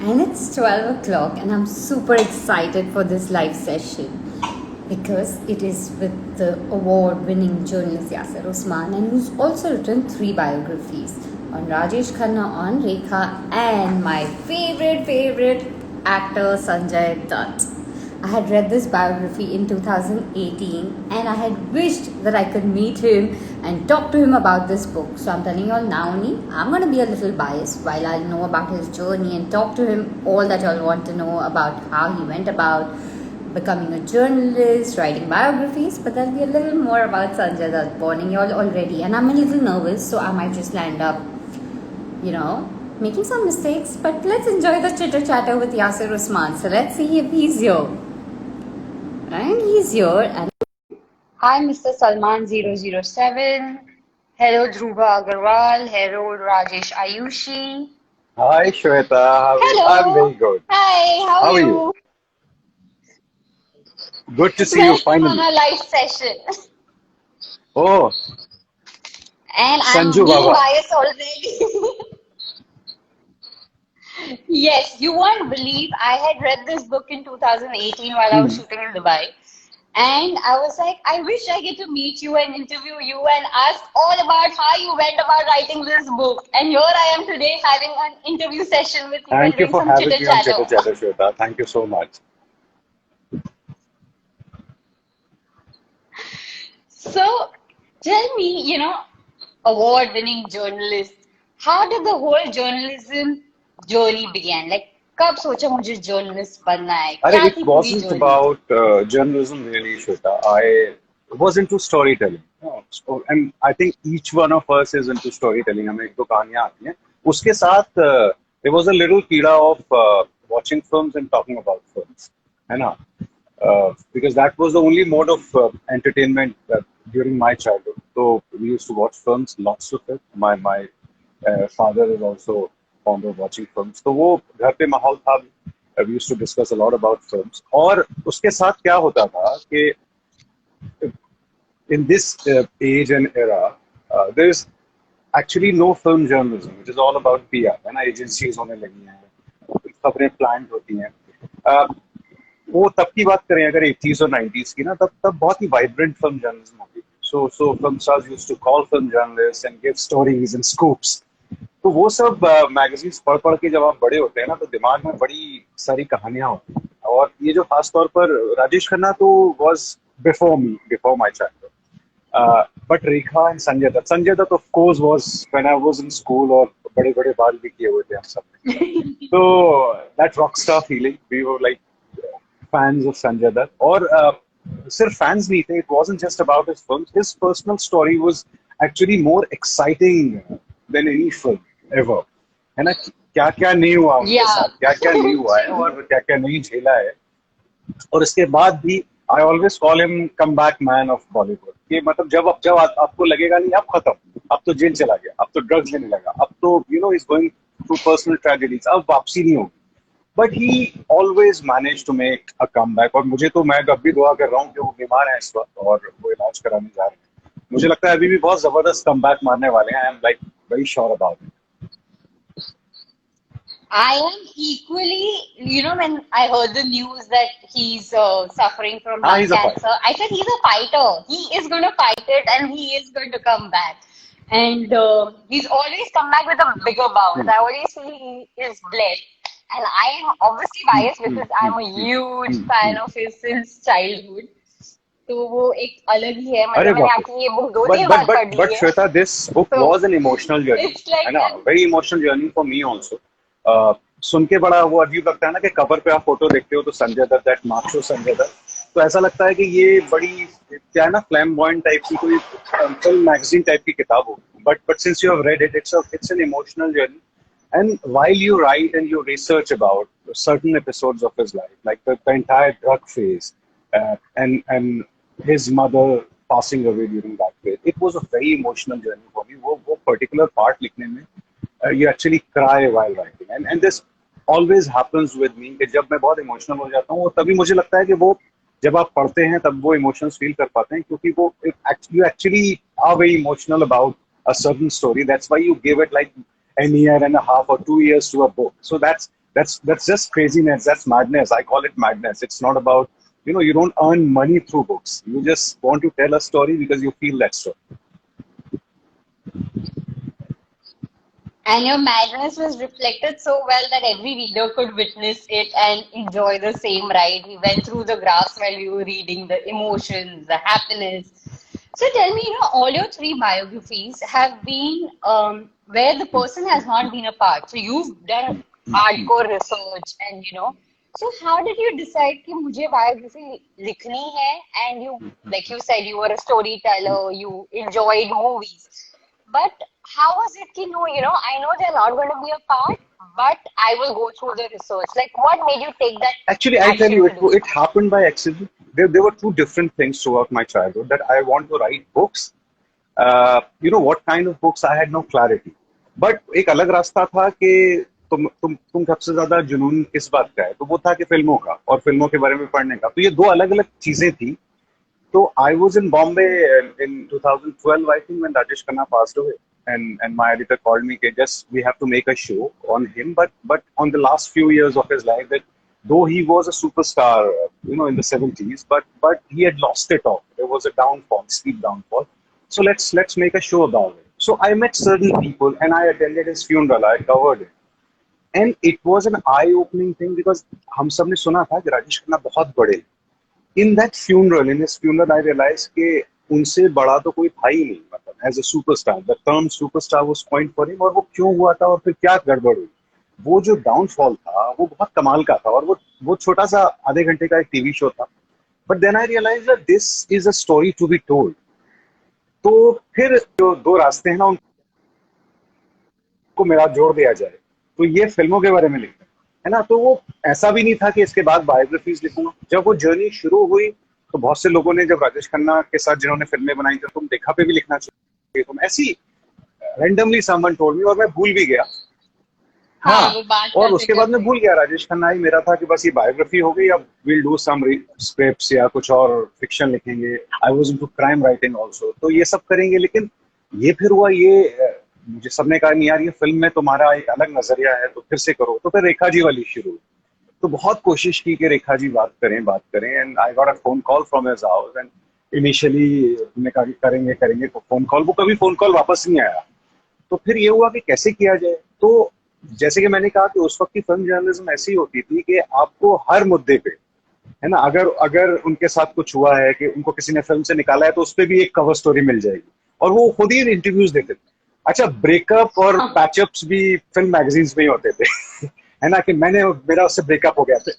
And it's 12 o'clock, and I'm super excited for this live session because it is with the award winning journalist Yasser Usman, and who's also written three biographies on Rajesh Khanna, on Rekha, and my favorite actor Sanjay Dutt. I had read this biography in 2018 and I had wished that I could meet him and talk to him about this book. So I'm telling you all now only, I'm going to be a little biased while I'll know about his journey and talk to him all that y'all want to know about how he went about becoming a journalist, writing biographies, but there'll be a little more about Sanjay Dutt warning y'all already. And I'm a little nervous, so I might just land up, making some mistakes. But let's enjoy the chitter chatter with Yasser Usman. So let's see if he's here. And he's here. And hi, Mr. Salman 007. Hello, Dhruva Agarwal. Hello, Rajesh Ayushi. Hi Shweta, how are you? I'm Hello. very good. Hi, how How are are you? you? Good to see you Welcome on finally. our live session. Oh, And I'm Sanju being Baba. biased already. Yes, you won't believe I had read this book in 2018 while I was Hmm. shooting in Dubai. And I was like, I wish I get to meet you and interview you and ask all about how you went about writing this book. And here I am today having an interview session with you and Thank you doing for some having chitter me on chatter. Chitter Chatter, Shweta. Thank you so much. So tell me, award-winning journalist, how did the whole journalism journey begin? Like, कब सोचा मुझे journalist बनना है? क्या It थी पूरी wasn't journey? about journalism really, Shweta. I was into storytelling. And I think each one of us is into storytelling. हमें एक दो कहानियां आती हैं. उसके साथ there was a little कीड़ा of watching films and talking about films. है ना? Because that was the only mode of entertainment during my childhood. So we used to watch films, lots of it. My father is also fond of watching films. तो वो घर पे माहौल था. We used to discuss a lot about films. और उसके साथ क्या होता था कि in this age and era, there is actually no film journalism. It is all about PR. है ना? Agencies होने लगी हैं, खबरें planned होती हैं. Uh, वो तब की बात करें अगर 80s और 90s की ना तब तब बहुत ही वाइब्रेंट फिल्म जर्नलिज्म होती थी so film stars used to call film journalist and give stories and scoops तो वो सब मैगजीन्स पढ़ पढ़ के जब आप बड़े होते हैं ना तो दिमाग में बड़ी सारी कहानियां होती हैं और ये जो खास तौर पर राजेश खन्ना तो was before my childhood but Rekha and Sanjay Dutt of course was when I was in school और बड़े बड़े बाल भी किए हुए थे हम सब ने तो that rock star feeling we were like fans of Sanjay Dutt और सिर्फ fans नहीं थे. It wasn't just about his films. His personal story was actually more exciting than any film ever. है ना क्या क्या नहीं हुआ उनके Yeah, साथ क्या क्या नहीं हुआ है true. और क्या क्या नहीं झेला है और इसके बाद भी I always call him come back man of Bollywood कि मतलब जब आपको लगेगा नहीं अब खत्म अब तो जेल चला गया अब तो ड्रग्स लेने लगा अब तो is going through personal tragedies अब वापसी नहीं होगी but he always manage to make a come back और मुझे तो मैं अब भी दुआ कर रहा हूँ कि वो बीमार है इस वक्त और वो इलाज कराने जा रहे हैं मुझे लगता है अभी भी बहुत जबरदस्त कम बैक मारने वाले हैं I am like very sure about it I am equally, when I heard the news that he's suffering from हाँ lung is a fight cancer, I said he's a fighter. He is going to fight it and he is going to come back. And he's always come back with a bigger bounce. I always feel he is blessed. And I am obviously biased because I'm a huge fan of his since childhood. तो वो एक अलग ही है अरे मतलब मैंने बाप रे एक्चुअली ये बुक दो but तीन but बार but पढ़ ली but है Shweta, this book तो was an emotional journey, it's है लाइक ना? Very emotional journey for me also. सुन के बड़ा वो अजीब लगता है ना कि कवर पे आप फोटो देखते हो तो संजय दत्त दैट मार्शो संजय दत्त तो ऐसा लगता है कि ये बड़ी क्या है ना फ्लैम्बॉयंट टाइप की कोई फिल्म मैगजीन टाइप की किताब हो but since you have read it it's an emotional journey and while you write and you research about certain episodes of his life, like the entire drug phase, and his mother passing away during that phase, it was a very emotional journey for me. वो particular part लिखने में, you actually cry while writing, and this always happens with me कि जब मैं बहुत emotional हो जाता हूँ, तभी मुझे लगता है कि वो जब आप पढ़ते हैं तब वो emotions feel कर पाते हैं क्योंकि वो you actually are very emotional about a certain story. That's why you give it like an year and a half or 2 years to a book. So That's just craziness. That's madness. I call it madness. It's not about, you don't earn money through books. You just want to tell a story because you feel that story. And your madness was reflected so well that every reader could witness it and enjoy the same ride. We went through the graphs while you were reading, the emotions, the happiness. So tell me, all your three biographies have been where the person has not been a part. So you've done hardcore research and. So how did you decide कि मुझे biography लिखनी है? And you, like you said, you were a storyteller, you enjoyed movies. But how was it कि no, I know they're not going to be a part, but I will go through the research. Like, what made you take that Actually, I'll tell action you, to do it that? happened by accident. There were two different things throughout my childhood that I want to write books. What kind of books, I had no clarity. But एक अलग रास्ता था कि तुम सबसे ज्यादा जुनून किस बात का है, तो वो था कि फिल्मों का और फिल्मों के बारे में पढ़ने का। तो ये दो अलग अलग चीजें थी। So I was in Bombay in 2012, I think, when Rajesh Khanna passed away, and my editor called me, "Okay, just we have to make a show on him." But on the last few years of his life, that though he was a superstar, in the 70s, but he had lost it all. There was a downfall, steep downfall. So let's make a show about it. So I met certain people, and I attended his funeral. I covered it, and it was an eye-opening thing because हम सब ने सुना था कि राजेश खन्ना बहुत बड़े। In his funeral, I realized कि उनसे बड़ा तो कोई था ही नहीं, मतलब as a superstar, the term superstar was coined for him, और वो क्यों हुआ था और फिर क्या गड़बड़ हुई। वो जो डाउनफॉल था वो बहुत कमाल का था, और वो छोटा सा आधे घंटे का एक टीवी शो था। But then I realise that this is a story to be told. तो फिर जो दो रास्ते हैं ना, उनको मेरा जोड़ दिया जाए तो ये फिल्मों के बारे में लिखना है ना। तो वो ऐसा भी नहीं था कि इसके बाद बायोग्राफीज लिखूंगा। जब वो जर्नी शुरू हुई तो बहुत से लोगों ने, जब राजेश खन्ना के साथ जिन्होंने फिल्में बनाई थी, तुम देखा पे भी लिखना चाहिए, तुम ऐसी रैंडमली समवन टोल्ड मी, और मैं भूल भी गया। हाँ, हाँ, वो बात और करते उसके बाद मैं करते। भूल गया। राजेश खन्ना ही मेरा था कि बस ये बायोग्राफी हो गई, अब विल डू सम स्क्रिप्ट्स या कुछ और फिक्शन लिखेंगे। I was into crime writing also, तो ये सब करेंगे। लेकिन ये फिर हुआ ये, मुझे सबने कहा नहीं यार, ये फिल्म में तुम्हारा एक अलग नजरिया है, तो फिर से करो। तो फिर रेखा जी वाली शुरू। तो बहुत कोशिश की कि रेखा जी बात करें, and I got a phone call from his house, and initially हमने कहा कि करेंगे करेंगे, तो फोन कॉल, वो कभी फोन कॉल वापस नहीं आया। तो फिर ये हुआ कि कैसे किया जाए। तो जैसे कि मैंने कहा कि उस वक्त की फिल्म जर्नलिज्म ऐसी होती थी कि आपको हर मुद्दे पे, है ना, अगर अगर उनके साथ कुछ हुआ है कि उनको किसी ने फिल्म से निकाला है, तो उस पर भी एक कवर स्टोरी मिल जाएगी, और वो खुद ही इंटरव्यूज देते थे। अच्छा, ब्रेकअप और हाँ, पैचअप्स भी फिल्म मैगजीन्स में ही होते थे। है ना, कि मेरा उससे ब्रेकअप हो गया था।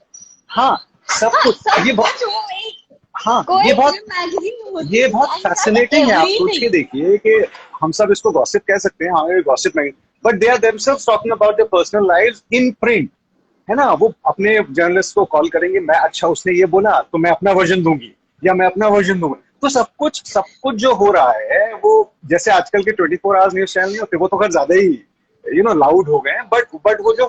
हाँ, सब हाँ, कुछ सब ये बहुत, कुछ वो एक हाँ, कोई फिल्म मैगजीन होती ये थी बहुत एंड दैट फैसिनेटिंग है। आप सोच के एवरीथिंग। देखिए कि हम सब इसको गॉसिप कह सकते हैं, हाँ ये गॉसिप नहीं, but they are themselves talking about their personal lives in print. है ना, वो अपने जर्नलिस्ट को कॉल करेंगे, मैं, अच्छा उसने ये बोला तो मैं अपना वर्जन दूंगी, या मैं अपना वर्जन दूंगा। तो सब कुछ जो हो रहा है, वो जैसे आजकल के 24 आवर्स न्यूज चैनल नहीं होते, वो तो खैर ज्यादा ही लाउड हो गए हैं। बट वो जो,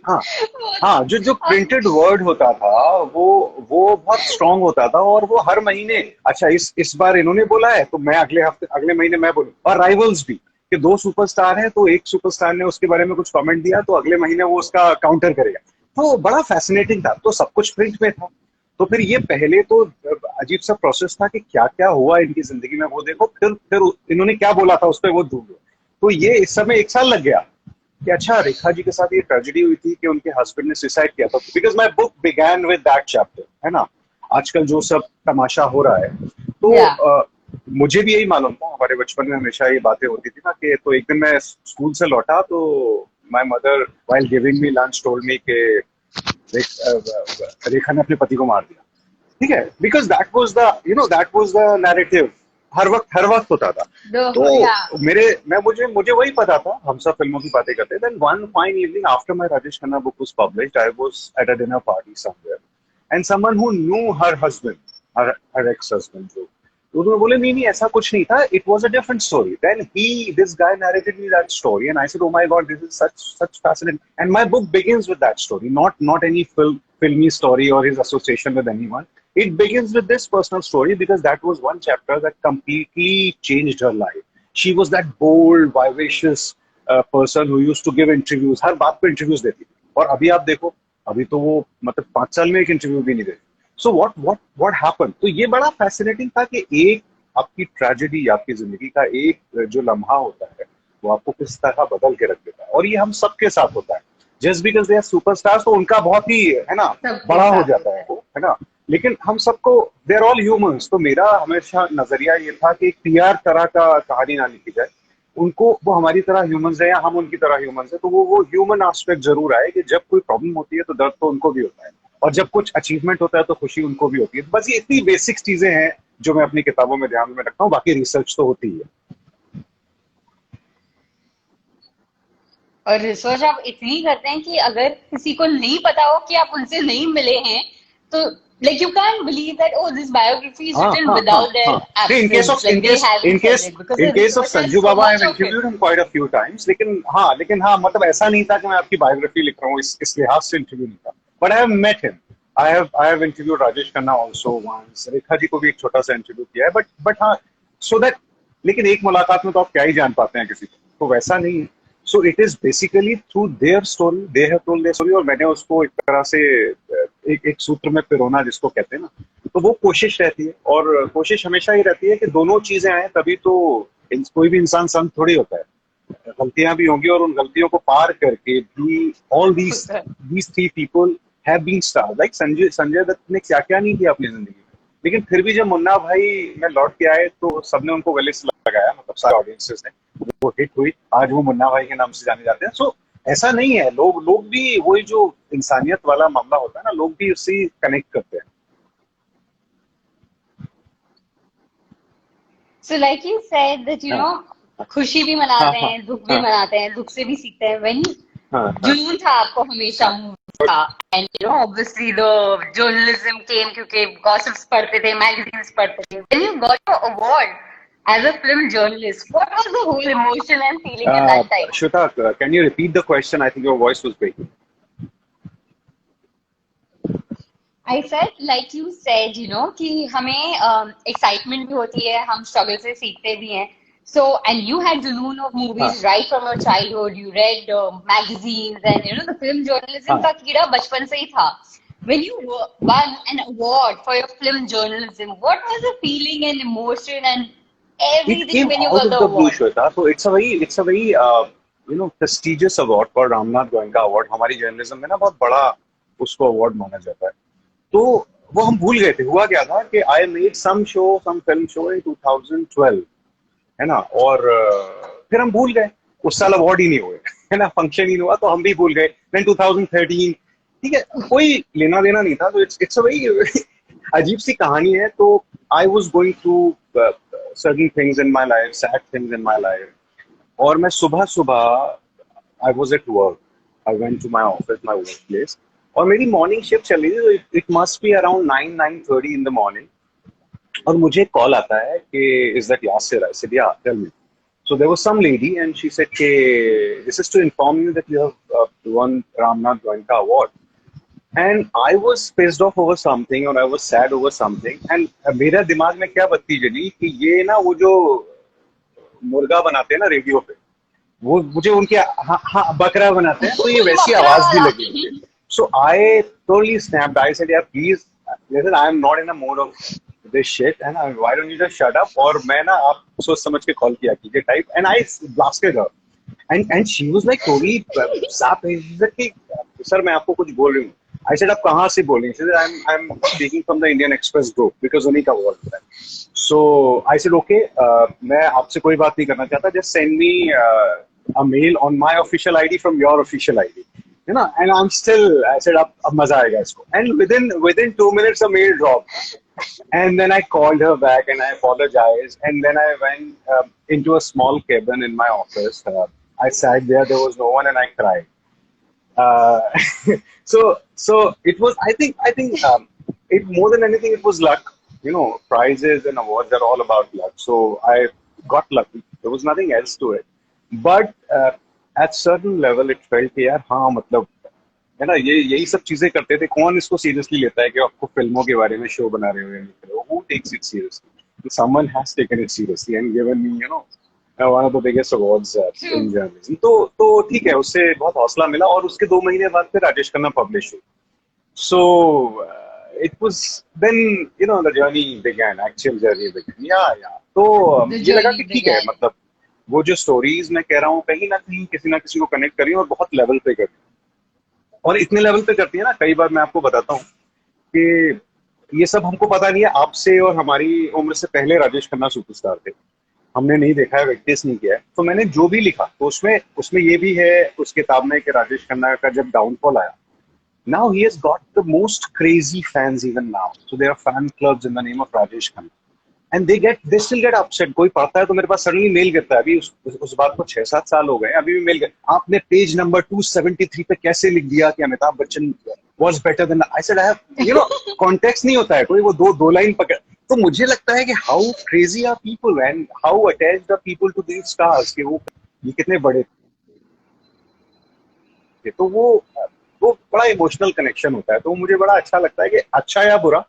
हाँ, वो हाँ, जो अब प्रिंटेड वर्ड होता था, वो बहुत स्ट्रांग होता था, और वो हर महीने, अच्छा इस बार इन्होंने बोला है तो मैं अगले हफ्ते, अगले महीने मैं बोलूँ। और राइवल्स भी, कि दो सुपरस्टार हैं, तो एक सुपरस्टार ने उसके बारे में कुछ कमेंट दिया, तो अगले महीने वो उसका काउंटर करेगा। तो बड़ा फैसिनेटिंग था। तो सब कुछ प्रिंट में था। तो फिर ये पहले तो अजीब सा प्रोसेस था कि क्या क्या हुआ इनकी जिंदगी में वो देखो, फिर इन्होंने क्या बोला था उस पर वो ढूंढो। तो ये इस समय 1 साल लग गया कि अच्छा, रेखा जी के साथ ये ट्रेजेडी हुई थी कि उनके हस्बैंड ने सुसाइड किया था। Because my book began with that chapter, है ना। आजकल जो सब तमाशा हो रहा है, तो या मुझे भी यही मालूम था। हमारे बचपन में हमेशा ये बातें होती थी ना, कि तो एक दिन मैं स्कूल से लौटा, तो my mother while giving me lunch told me कि रेखा ने अपने पति को मार दिया। ठीक है, because that was the narrative. हर वक्त होता था। द या तो मुझे वही पता था, हम सब फिल्मों की बातें करते। Then one fine evening after my Rajesh Khanna book was published, I was at a dinner party somewhere, and someone who knew her husband, her ex husband, तो उन्होंने बोले नहीं नहीं ऐसा कुछ नहीं था, it was a different story. Then this guy narrated me that story, and I said, oh my god, this is such fascinating, and my book begins with that story, not any filmy story or his association with anyone. It begins with this personal story because that was one chapter that completely changed her life. She was that bold, vivacious person who used to give interviews. हर बात पे interviews देती थी। और अभी आप देखो, अभी तो वो मतलब 5 साल में एक इंटरव्यू भी नहीं दे। सो व्हाट हैपन, तो ये बड़ा फैसिनेटिंग था कि एक आपकी ट्रेजेडी, आपकी जिंदगी का एक जो लम्हा होता है वो आपको किस तरह बदल के रख देता है, और ये हम सबके साथ होता है। Just because they are superstars तो उनका बहुत ही है ना सबके बड़ा हो साथ जाता होता है है। वो, है ना। लेकिन हम सबको, दे आर ऑल ह्यूमंस, तो मेरा हमेशा नजरिया ये था कि एक पीआर तरह का कहानी ना लिखी जाए। उनको, वो हमारी तरह ह्यूमंस है या हम उनकी तरह ह्यूमंस है, तो वो ह्यूमन एस्पेक्ट जरूर आए कि जब कोई प्रॉब्लम होती है तो दर्द तो उनको भी होता है, और जब कुछ अचीवमेंट होता है तो खुशी उनको भी होती है। बस ये इतनी बेसिक चीजें हैं जो मैं अपनी किताबों में ध्यान में रखता हूँ, बाकी रिसर्च तो होती ही है। और रिसर्च आप इतनी करते हैं कि अगर किसी को नहीं पता हो कि आप उनसे नहीं मिले हैं, तो like you can believe that oh this biography is हाँ, रिटन हाँ, हाँ, विदाउट देयर हाँ। In case of absence, in like they case in haven't said case it because in the case of research has Sanju so Baba, I much have of it. interviewed him quite a few times. लेकिन हाँ, मतलब ऐसा नहीं था कि मैं आपकी biography लिख रहा हूँ, इस लिहाज से इंटरव्यू नहीं था। But I have met him. I have interviewed Rajesh Khanna also once. Rekha ji को भी एक छोटा सा इंटरव्यू किया है, but हाँ, so that, लेकिन एक मुलाकात में तो आप क्या ही जान पाते हैं किसी को, तो वैसा नहीं है। So it is basically through their story, they have told their story, और मैंने उसको एक तरह से एक एक सूत्र में पिरोना जिसको कहते हैं ना, तो वो कोशिश रहती है, और कोशिश हमेशा ही रहती है कि दोनों चीजें आए, तभी तो कोई भी इंसान संत थोड़ी होता है। गलतियां भी होंगी, और उन गलतियों को पार करके भी all these three people have been star. लाइक संजय संजय दत्त ने क्या क्या नहीं किया अपनी जिंदगी में, लेकिन फिर भी जब मुन्ना भाई में लौट के आए तो सबने उनको गले से लगाया, मतलब सारे ऑडियंसेस ने, वो हिट हुई, आज वो मुन्ना भाई के नाम से जाने जाते हैं। सो ऐसा नहीं है, लोग लोग भी वही जो इंसानियत वाला मामला होता है ना, लोग भी उससे कनेक्ट करते हैं। So like you said that हाँ, खुशी भी हाँ, मनाते हाँ, हैं, दुख भी हाँ, मनाते हैं, दुख से भी सीखते हैं। व्हेन हाँ, हाँ, जुनून था आपको हमेशा हाँ। मूवी का, and obviously the journalism came, क्योंकि गॉसिप्स पढ़ते थे, मैगजीन्स पढ़ते थे। When you got your award as a film journalist, what was the whole emotion and feeling at that time? Shweta, can you repeat the question? I think your voice was breaking. I said like you said कि हमें excitement भी होती है, हम struggle से सीखते भी हैं। सो एंड यू हैड जुनून ऑफ हाँ, movies right from your childhood, you read magazines and the film journalism हाँ। का कीड़ा बचपन से ही था। when you won an award for your film journalism, what was the feeling and emotion and It everything came when you out got of the the blue, award? Shweta. So it's a very prestigious award called Ramnath Goenka Award. हमारी journalism में ना बहुत बड़ा उसको award माना जाता है। तो वो हम भूल गए थे। हुआ क्या था कि I made some film show in 2012, है ना, और फिर हम भूल गए। उस साल अवार्ड ही नहीं हुए, है ना, फंक्शन ही नहीं हुआ, तो हम भी भूल गए। देन 2013, ठीक है, कोई लेना देना नहीं था। तो इट्स अ वेरी अजीब सी कहानी है। तो I was going through certain things in my life, sad things in my life, और मैं सुबह सुबह I was at work, I went to my office, my work place, और मेरी मॉर्निंग शिफ्ट चल रही थी। It must be around 9-9:30 in the morning, और मुझे कॉल आता है कि is that Yasir? I said yeah, tell me. So there was some lady and she said, "Hey, this is to inform you that you have won Ramnath Goenka Award." And I was pissed off over something, or I was sad over something. And मेरा दिमाग में क्या बत्ती जली कि ये ना वो जो मुर्गा बनाते हैं ना रेडियो पे, वो मुझे उनके, हाँ हाँ, बकरा बनाते हैं, तो ये वैसी बकरा आवाज भी वाला। लगी मुझे। So I totally snapped. I said यार please listen, I am not in a mood of this shit, and why don't you just shut up. और मैं ना, आप सोच समझ के कॉल किया कीजिए type, and I blasted her, and she was like totally साफ। कि सर मैं आपको कुछ बोल रही हूँ। आई सेड आप कहाँ से बोल रही हैं? I am speaking from the Indian express group, because उन्हीं का वर्क है। सो आई सेड ओके, मैं आपसे कोई बात नहीं करना चाहता, just send me a mail on my official ID from your official ID, you know. And I'm still, I said ab maza aayega isko, and within 2 minutes a mail dropped, and then I called her back and I apologized, and then I went into a small cabin in my office. I sat there was no one, and I cried. uh, so it was, I think it, more than anything, it was luck. You know, prizes and awards are all about luck, so I got lucky. There was nothing else to it. But at certain level it felt कि यार हाँ, मतलब है ना, ये यही सब चीजें करते थे। कौन इसको सीरियसली लेता है कि आपको फिल्मों के बारे में शो बना रहे हो या नहीं कर रहे हो? Who takes it seriously? Someone has taken it seriously and given me, one of the biggest awards in True. Journalism. तो ठीक है, उससे बहुत हौसला मिला और उसके 2 महीने बाद फिर राजेश खन्ना पब्लिश हुई। So it was then, the journey began, actual journey began. Yeah. तो The ये लगा कि journey ठीक है, began. मतलब वो जो स्टोरीज मैं कह रहा हूँ कहीं ना किसी को कनेक्ट करी और बहुत लेवल पे करी, और इतने लेवल पे करती है ना, कई बार मैं आपको बताता हूँ कि ये सब हमको पता नहीं है, आपसे और हमारी उम्र से पहले राजेश खन्ना सुपरस्टार थे, हमने नहीं देखा है, प्रैक्टिस नहीं किया है। तो मैंने जो भी लिखा तो उसमें उसमें ये भी है उस किताब में कि राजेश खन्ना का जब डाउनफॉल आया, now he has got the most crazy fans even now. So there are fan clubs in the name of Rajesh Khanna. And they still get upset. कोई पढ़ता है तो मेरे पास सडनली मेल करता है, अभी उस बात को 6-7 साल हो गए, अभी भी मेल कर, आपने पेज नंबर 273 पे कैसे लिख दिया कि Amitabh Bachchan was better than I said I have, context नहीं होता है, कोई वो दो लाइन पकड़। तो मुझे लगता है कि how crazy are people and how attached are people to these stars, कि वो ये कितने बड़े थे। तो वो बड़ा इमोशनल कनेक्शन होता है। तो मुझे बड़ा अच्छा लगता है कि अच्छा या बुरा,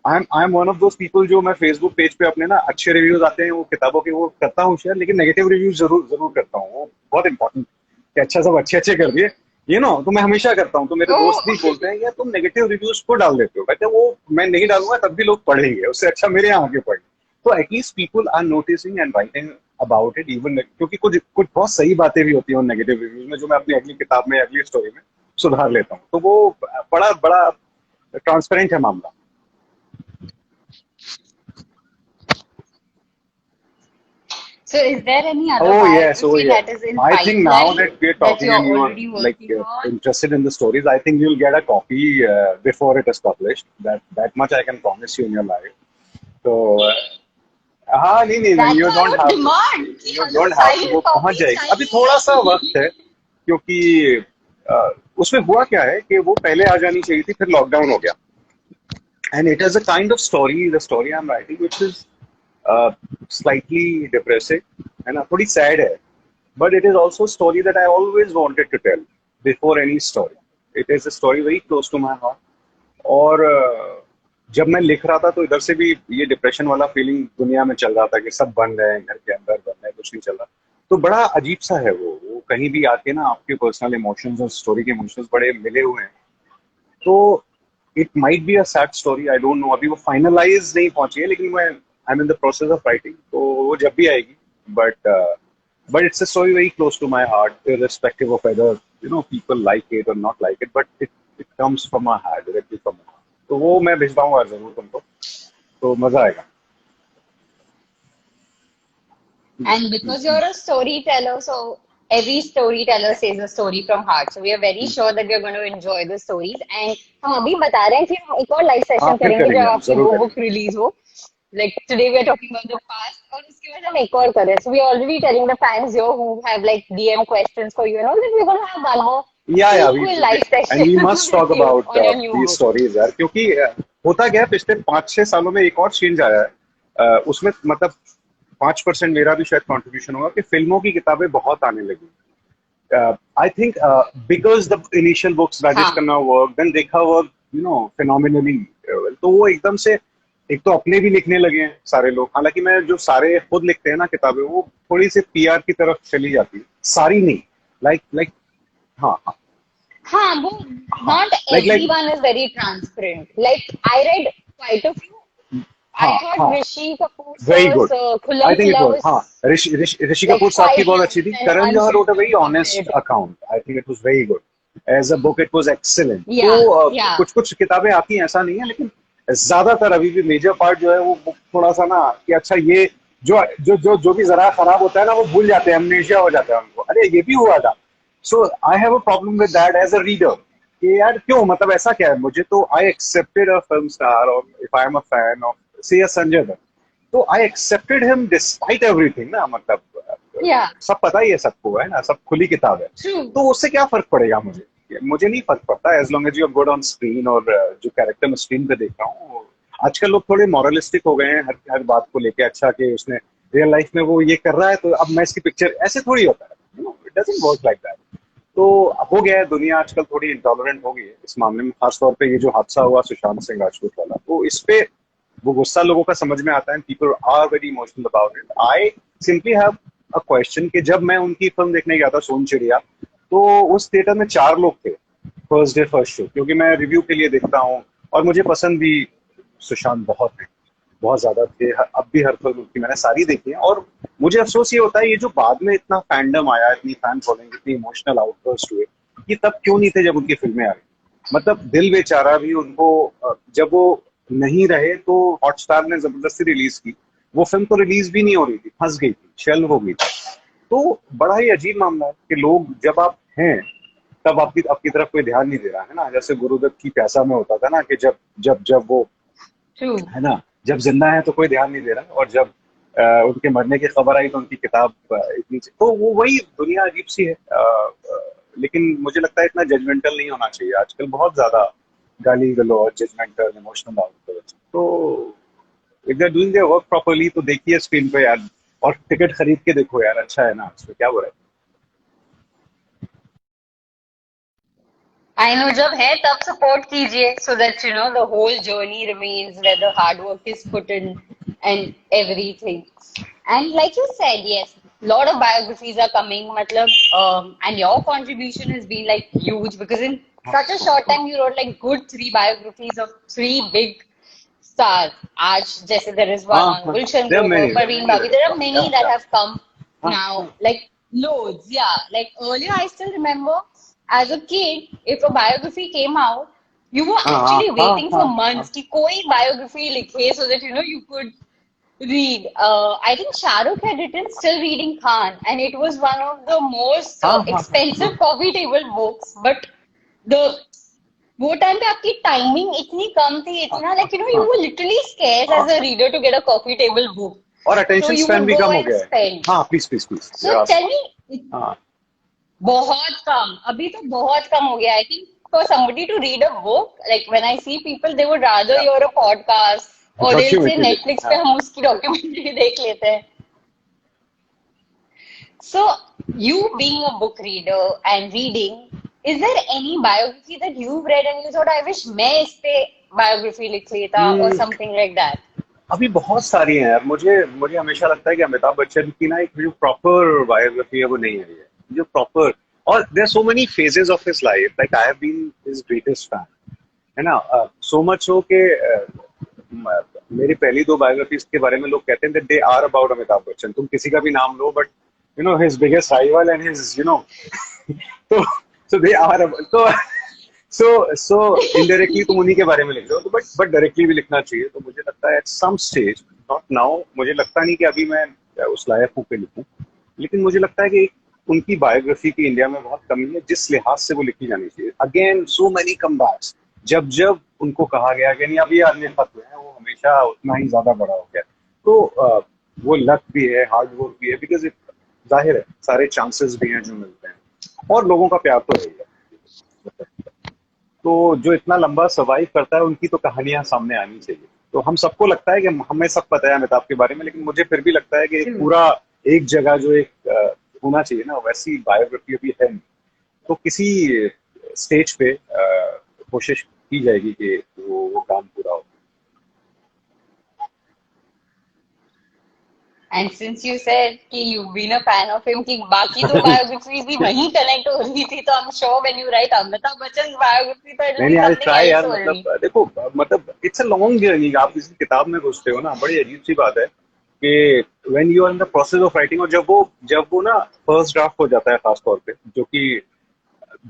I am one of those people जो मैं फेसबुक पेज पे अपने ना अच्छे रिव्यूज आते हैं वो किताबों के वो करता हूँ शेयर, लेकिन नेगेटिव रिव्यूज जरूर जरूर करता हूँ, वो बहुत इंपॉर्टेंट कि अच्छा सब अच्छे अच्छे कर दिए, तो मैं हमेशा करता हूँ। तो मेरे दोस्त भी Oh, बोलते हैं यार तुम नेगेटिव रिव्यूज को डाल देते हो, कहते हैं वो मैं नहीं डालूंगा तब भी लोग पढ़ेंगे, उससे अच्छा मेरे यहाँ आके पढ़े। तो at least people are noticing and writing about it, even क्योंकि कुछ कुछ बहुत सही बातें भी होती हैं उन नेगेटिव रिव्यूज में, जो मैं अपनी अगली किताब में अगली स्टोरी में सुधार लेता हूँ। तो वो बड़ा बड़ा ट्रांसपेरेंट है मामला। so is there any other Oh yes, oh biography yeah. that is in I think now pipeline that we're that talking you're and you are already like working on? interested in the stories, I think you'll get a copy before it is published. That much I can promise you in your life. So हाँ, नहीं, That's you why don't I have would to, demand. कि you hello, don't have to, sign वो पहुंच copy जाएगी, अभी थोड़ा सा वक्त चाहिए. है, क्योंकि उसमें हुआ क्या है कि वो पहले आ जानी चाहिए थी, फिर लॉकडाउन हो गया। And it is a kind of story, the story I'm writing, which is slightly depressing and थोड़ी sad है, but it is also a story that I always wanted to tell before any story. It is a story very close to my heart. और जब मैं लिख रहा था तो इधर से भी ये डिप्रेशन वाला फीलिंग दुनिया में चल रहा था कि सब बंद है, घर के अंदर बंद है, कुछ नहीं चल रहा। तो बड़ा अजीब सा है वो कहीं भी आके ना आपके पर्सनल इमोशंस और स्टोरी के इमोशंस बड़े मिले हुए हैं। तो it might be a sad story, I don't know, अभी वो फाइनलाइज नहीं पहुंची है, लेकिन मैं I am in the process of writing, तो वो जब भी आएगी। But it's a story very close to my heart, irrespective of whether people like it or not like it, but it comes from my heart, directly from my heart. तो वो मैं भिजवाऊंगा जरूर तुमको, तो मजा आएगा। And because you're a storyteller, so every storyteller says a story from heart. So we are very sure that you're going to enjoy the stories. And हम अभी बता रहे हैं कि हम एक और लाइव हाँ सेशन फिर करेंगे करेंगे, जब हम आपकी जरूर वो बुक करेंगे। रिलीज हो. Like today we are talking about the past, और उसके बाद हम एक और करें. So we are already telling the fans here who have like DM questions for you and all that we're going to have one more Yeah, equal live and we session must talk with you about on your new these book. stories यार, क्योंकि होता क्या है, पिछले 5-6 सालों में एक और चेंज आया है, उसमें मतलब 5% मेरा भी शायद कंट्रीब्यूशन होगा कि फिल्मों की किताबें बहुत आने लगी। I think because the initial books Rajesh हाँ. Khanna worked, then Rekha worked, phenomenally well. तो वो एकदम से एक तो अपने भी लिखने लगे हैं सारे लोग, हालांकि मैं जो सारे खुद लिखते हैं ना किताबें, वो थोड़ी सी पीआर की तरफ चली जाती है, सारी नहीं, लाइक हाँ हाँ, वो हाँ not like everyone is very transparent. Like I read quite a few. I हाँ thought हाँ, Rishi very Kapoor's good, I Khulam think it Khula was, हाँ, was ऋषि like कपूर साहब की quite बहुत अच्छी nice थी, and Karan Johar wrote a very unfiltered honest comparatively. account, I think it was very good, as a book it was excellent. तो Yeah, yeah. कुछ कुछ किताबें आती हैं, ऐसा नहीं है, लेकिन ज्यादातर अभी भी मेजर पार्ट जो है वो बुक थोड़ा सा ना कि अच्छा ये जो भी जरा खराब होता है ना वो भूल जाते हैं, अमनेशिया हो जाता है उनको, अरे ये भी हुआ था। So I have a problem with that as a reader, कि यार क्यों, मतलब ऐसा क्या है, मुझे तो I accepted a film star और if I am a fan of से संजय दत्त, तो I accepted him despite everything ना, मतलब Yeah, सब पता ही है सबको, है ना, सब खुली किताब है। true. तो उससे क्या फर्क पड़ेगा मुझे नहीं फर्क पड़ता, as long as you are good on screen, और जो कैरेक्टर मैं स्क्रीन पे देख रहा हूँ। आजकल लोग थोड़े मॉरलिस्टिक हो गए हैं हर बात को लेके, अच्छा कि उसने रियल लाइफ में वो ये कर रहा है तो अब मैं इसकी पिक्चर, ऐसे थोड़ी होता है, it doesn't work like that. तो हो गया है, दुनिया आजकल थोड़ी इंटॉलरेंट हो गई है इस मामले में, खासतौर पे ये जो हादसा हुआ सुशांत सिंह राजपूत वाला, तो इस पे वो गुस्सा लोगों का समझ में आता है, people are very emotional about it. I simply have a question कि जब मैं उनकी फिल्म देखने गया था सोन चिड़िया, तो उस थिएटर में 4 लोग थे फर्स्ट डे फर्स्ट शो, क्योंकि मैं रिव्यू के लिए देखता हूँ और मुझे पसंद भी सुशांत बहुत है, बहुत ज्यादा थे। अब भी हर फिल्म उनकी मैंने सारी देखी है। और मुझे अफसोस ये होता है, ये जो बाद में इतना फैंडम आया, इतनी फैन फॉलोइंग, इतनी इमोशनल आउटबर्स्ट हुए, ये तब क्यों नहीं थे जब उनकी फिल्में आ गई। मतलब दिल बेचारा भी उनको जब वो नहीं रहे तो हॉटस्टार ने जबरदस्ती रिलीज की। वो फिल्म तो रिलीज भी नहीं हो रही थी, फंस गई थी, शेल्व हो गई थी। तो बड़ा ही अजीब मामला है कि लोग जब आप हैं तब आपकी आपकी तरफ कोई ध्यान नहीं दे रहा है ना। जैसे गुरुदत्त की प्यासा में होता था ना कि जब जब जब वो, True. है ना, जब जिंदा है तो कोई ध्यान नहीं दे रहा, और जब उनके मरने की खबर आई तो उनकी किताब इतनी, तो वो वही दुनिया अजीब सी है। लेकिन मुझे लगता है इतना जजमेंटल नहीं होना चाहिए आजकल, बहुत ज्यादा गाली गलौज, जजमेंटल, इमोशनल आउटबर्स्ट। तो if they are doing their work properly तो देखिए स्क्रीन पे यार, और टिकट खरीद के देखो यार, अच्छा है ना, उसमें क्या बुरा है। I know जब है तब support कीजिए so that you know the whole journey remains where the hard work is put in and everything. And like you said, yes, lot of biographies are coming. मतलब and your contribution has been like huge because in such a short time you wrote like good 3 biographies of 3 big stars. आज जैसे there is one हाँ on हाँ, Gulshan there Grover, many, there Parveen many, Babi. There are या many that या, have come हाँ now, हाँ like loads. Yeah, like earlier I still remember as a kid, if a biography came out, you were हाँ हाँ actually हाँ waiting for हाँ हाँ months कि कोई biography लिखे so that you know you could read. I think Shah Rukh had written Still Reading Khan, and it was one of the most हाँ हाँ हाँ हाँ। expensive coffee table books. But the वो time पे आपकी timing इतनी कम थी, हाँ इतना हाँ like you know you हाँ were literally scarce हाँ as a reader to get a coffee table book, और so attention you span would भी go कम हो and गया है। spend. हाँ please please please, So tell me, हाँ बहुत कम, अभी तो बहुत कम हो गया। I think for somebody to read a book, like when I see people, they would rather या, hear a podcast or they'll say documentary देखिए, Netflix पे हाँ। हम उसकी डॉक्यूमेंट्री देख लेते हैं. So, you being a book reader and reading, is there any biography that you've read and you thought, I wish मैं इस पे biography लिख लेता or hmm, something like that? अभी बहुत सारी हैं यार। मुझे मुझे हमेशा लगता है कि अमिताभ बच्चन की ना एक जो प्रॉपर बायोग्राफी है वो नहीं है ये, जो प्रॉपर। और there so many phases of his life, like I have been his greatest fan, है ना। सो मच हो के मेरी पहली 2 बायोग्राफीज के बारे में लोग कहते हैं they are about Amitabh Bachchan. तुम किसी का भी नाम लो, but you know his biggest rival and his, you know, तो सो दे आर, तो सो इनडायरेक्टली तुम उन्हीं के बारे में लिख रहे हो, तो बट डायरेक्टली भी लिखना चाहिए। तो मुझे लगता है at some stage, not now, मुझे लगता नहीं कि अभी मैं उस लायक हूँ कि लिखूं, लेकिन मुझे लगता है कि उनकी बायोग्राफी की इंडिया में बहुत कमी है जिस लिहाज से वो लिखी जानी चाहिए। अगेन सो मेनी कमबैक्स, जब जब उनको कहा गया कि नहीं अब ये आदमी खत्म है, वो हमेशा उतना ही ज्यादा बड़ा हो गया। तो वो लक भी है, हार्ड वर्क भी है, बिकॉज जाहिर है सारे चांसेस भी हैं जो मिलते हैं, और लोगों का प्यार तो है ही है। तो जो इतना लंबा सर्वाइव करता है उनकी तो कहानियां सामने आनी चाहिए। तो हम सबको लगता है कि हमें सब पता है अमिताभ के बारे में, लेकिन मुझे फिर भी लगता है कि एक True. पूरा एक जगह जो एक होना चाहिए ना, वैसी बायोग्राफी अभी है नहीं। तो किसी स्टेज पे कोशिश की जाएगी कि वो काम पूरा हो। And since you said कि you've been a fan of him, कि बाकी 2 biographies भी नहीं connect हो रही थी, तो I'm sure when you write Amitabh Bachchan's biography, तो it'll नहीं be नहीं, आई something ट्राई else यार, only. मतलब देखो, मतलब इट्स अ लॉन्ग जर्नी। आप किसी किताब में घुसते हो ना, बड़ी अजीब सी बात है कि when you are in the process of writing, और जब वो ना फर्स्ट ड्राफ्ट हो जाता है खास तौर पे, जो कि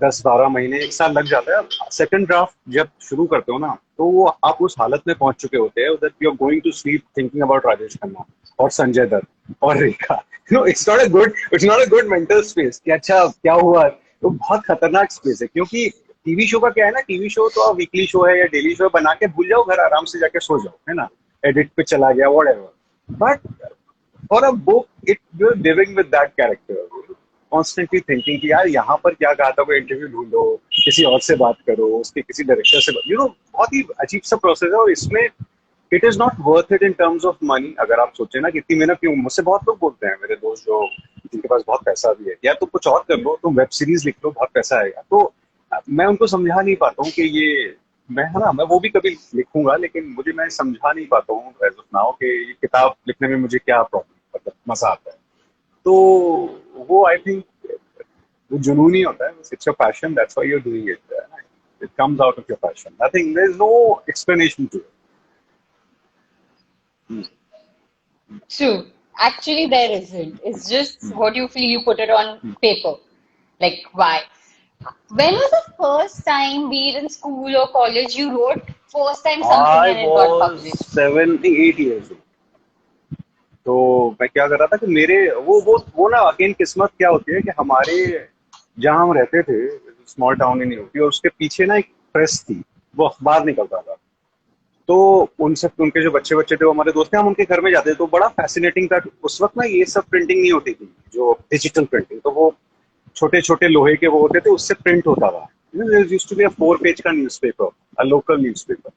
10-12 महीने, 1 साल लग जाता है। सेकंड ड्राफ्ट जब शुरू करते हो ना, तो वो आप उस हालत में पहुंच चुके होते हैं that you are going to sleep thinking about Rajesh Khanna और संजय दत्त और Rekha. No, it's not a good mental space कि अच्छा क्या हुआ। तो बहुत खतरनाक स्पेस है, क्योंकि टीवी शो का क्या है ना, टीवी शो तो आप वीकली शो है या डेली शो है, बना के भूल जाओ, घर आराम से जाके सो जाओ, है ना, एडिट पे चला गया, whatever. But for a book, it you are living with that character, constantly thinking कि यार यहाँ पर क्या कहा था, वो इंटरव्यू ढूंढो, किसी और से बात करो, उसके किसी डायरेक्टर से, यू नो, बहुत ही अजीब सा प्रोसेस है। और इसमें it is not worth it in terms of money. अगर आप सोचे ना कि इतनी मेहनत क्यों, मुझसे बहुत लोग बोलते हैं, मेरे दोस्त जो, जिनके पास बहुत पैसा भी है, या तो कुछ और कर लो, तुम वेब सीरीज लिख लो, बहुत पैसा आएगा। तो मैं उनको समझा नहीं पाता हूँ कि ये, मैं, है ना, मैं वो भी कभी लिखूंगा, लेकिन मैं समझा नहीं पाता हूँ एज ऑफ नाउ कि ये किताब लिखने में मुझे क्या प्रॉब्लम, मतलब मजा आता है। तो वो आई थिंक वो जुनून ही होता है, it's your passion, that's why you are doing it, it comes out of your passion, nothing, there is no explanation to it. True. Actually, there isn't. It's just what you feel, you put it on paper. Like, why? When was the first time, be it in school or college, you wrote first time something I and it got was published? 7 8 years old. तो मैं क्या कर रहा था कि मेरे वो ना अगेन किस्मत क्या होती है कि हमारे जहाँ हम रहते थे, स्मॉल टाउन ही नहीं होती, और उसके पीछे ना एक प्रेस थी, वो अखबार निकलता था. तो उनसे उनके जो बच्चे बच्चे थे वो हमारे दोस्त थे, हम उनके घर में जाते थे, तो बड़ा फैसिनेटिंग था. उस वक्त ना ये सब प्रिंटिंग नहीं होती थी, जो डिजिटल प्रिंटिंग, तो वो छोटे छोटे लोहे के वो होते थे, उससे प्रिंट होता था. Used to be a 4 page का न्यूज़पेपर, अ लोकल न्यूज़पेपर.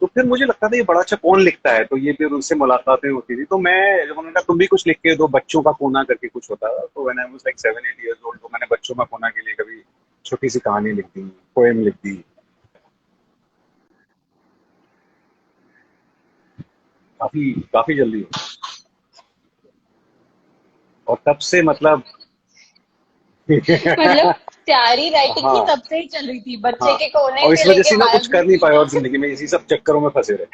तो फिर मुझे लगता था ये बड़ा अच्छा कौन लिखता है, तो ये फिर उनसे मुलाकातें होती थी. तो मैं जब उन्होंने कहा तुम भी कुछ लिख के दो, बच्चों का कोना करके कुछ होता था, तो when I was like 7 8 years old, तो मैंने बच्चों का कोना के लिए कभी छोटी सी कहानी लिख दी, पोएम लिख दी. काफी काफी जल्दी. और तब से मतलब मतलब प्यारी राइटिंग की हाँ तब से ही चल रही थी, बच्चे हाँ. के कोने और इस से वजह लेके से ना कुछ कर नहीं बायोग्राफी पाए और तक। जिंदगी में इसी सब चक्करों में फंसे रहे.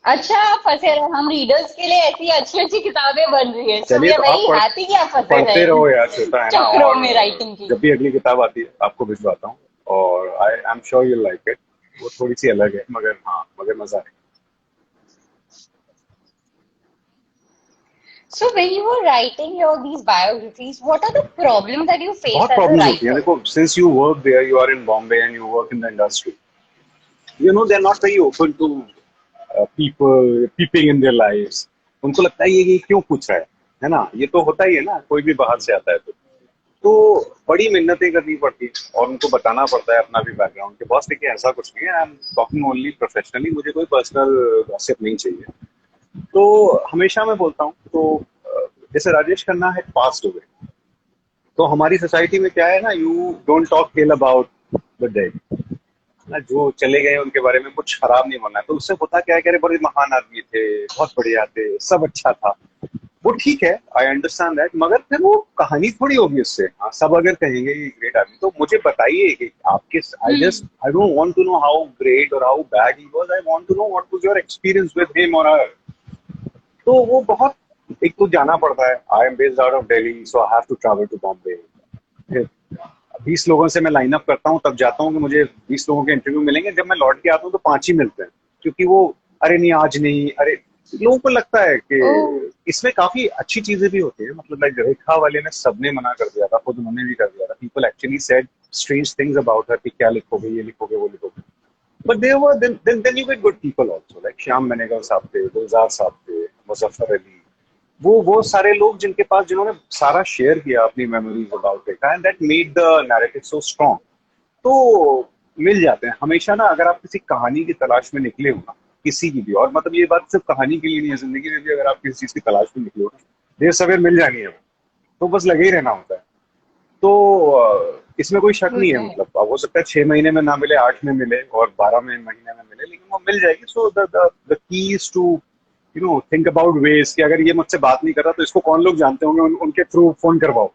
अच्छा, आप फंसे रहे, हम रीडर्स के लिए ऐसी अच्छी अच्छी किताबें बन रही है, सो वी चलिए आर तो आप वेरी हैप्पी कि आप फंसे पढ़ते रहे रहो यार, छोटा है ना. चक्रों और में राइटिंग की। जब भी अगली किताब आती है आपको भिजवाता हूँ, और I am sure you like it. वो थोड़ी सी अलग है, मगर हाँ, मगर मजा है. So when you were writing your these biographies, what are the problems that you face बहुत as a प्रॉब्लम्स होती हैं. writer? देखो, since you work there, you are in Bombay and you work in the industry, you know they are not very open to people peeping in their lives. उनको लगता है ये क्यों पूछ रहा है ना. ये तो होता ही है ना, कोई भी बाहर से आता है तो बड़ी मिन्नतें करनी पड़ती है, और उनको बताना पड़ता है अपना भी बैकग्राउंड के. बॉस देखिए ऐसा कुछ नहीं है, I am talking only professionally, मुझे कोई पर्सनल गॉसिप नहीं चाहिए. तो हमेशा मैं बोलता हूँ, तो जैसे राजेश खन्ना है पास्ट हुए, तो हमारी सोसाइटी में क्या है ना, you don't talk tell about the dead ना. जो चले गए उनके बारे में कुछ खराब नहीं बोलना है. तो उससे होता क्या है कि अरे बड़े महान आदमी थे, बहुत बढ़िया थे, सब अच्छा था. वो ठीक है, आई अंडरस्टैंड दैट, मगर फिर वो कहानी थोड़ी होगी उससे. हाँ, सब अगर कहेंगे ये ग्रेट आदमी, तो मुझे बताइए कि आपके, I don't want to know how great और how bad he was, I want to know what was your experience with him और हर. तो वो बहुत, एक तो जाना पड़ता है. I am based out of Delhi, so I have to travel to Bombay. फिर 20 लोगों से मैं लाइन अप करता हूँ, तब जाता हूँ कि मुझे 20 लोगों के इंटरव्यू मिलेंगे. जब मैं लौट के आता हूँ तो 5 ही मिलते हैं, क्योंकि वो अरे नहीं आज नहीं, अरे लोगों को लगता है Oh, कि इसमें काफी अच्छी चीजें भी होती है. मतलब लाइक रेखा वाले ने सबने मना कर दिया था, खुद उन्होंने भी कर दिया था. People actually said strange things about her कि क्या लिखोगे, ये लिखोगे, वो लिखोगे. But there were then you get good people also, like Shyam Benegal sahab थे, गुलजार साहब थे, मुजफ्फर अली, वो सारे लोग जिनके पास, जिन्होंने सारा शेयर किया अपनी memories about it, and that made the narrative so strong. तो मिल जाते हैं हमेशा ना. अगर आप किसी कहानी की तलाश में निकले हो ना, किसी की भी, और मतलब ये बात सिर्फ कहानी के लिए नहीं है, जिंदगी में भी अगर आप किसी चीज की तलाश में निकले हो ना, देर सवेर मिल जानी है वो. तो बस लगे ही रहना होता है. तो इसमें कोई शक वो नहीं तो है. है। मतलब अब हो सकता है 6 महीने में ना मिले, 8 में मिले, और 12 महीने में मिले, लेकिन वो मिल जाएगी. So the key is to think about ways कि अगर ये मुझसे बात नहीं कर रहा तो इसको कौन लोग जानते होंगे, उनके थ्रू फोन करवाओ.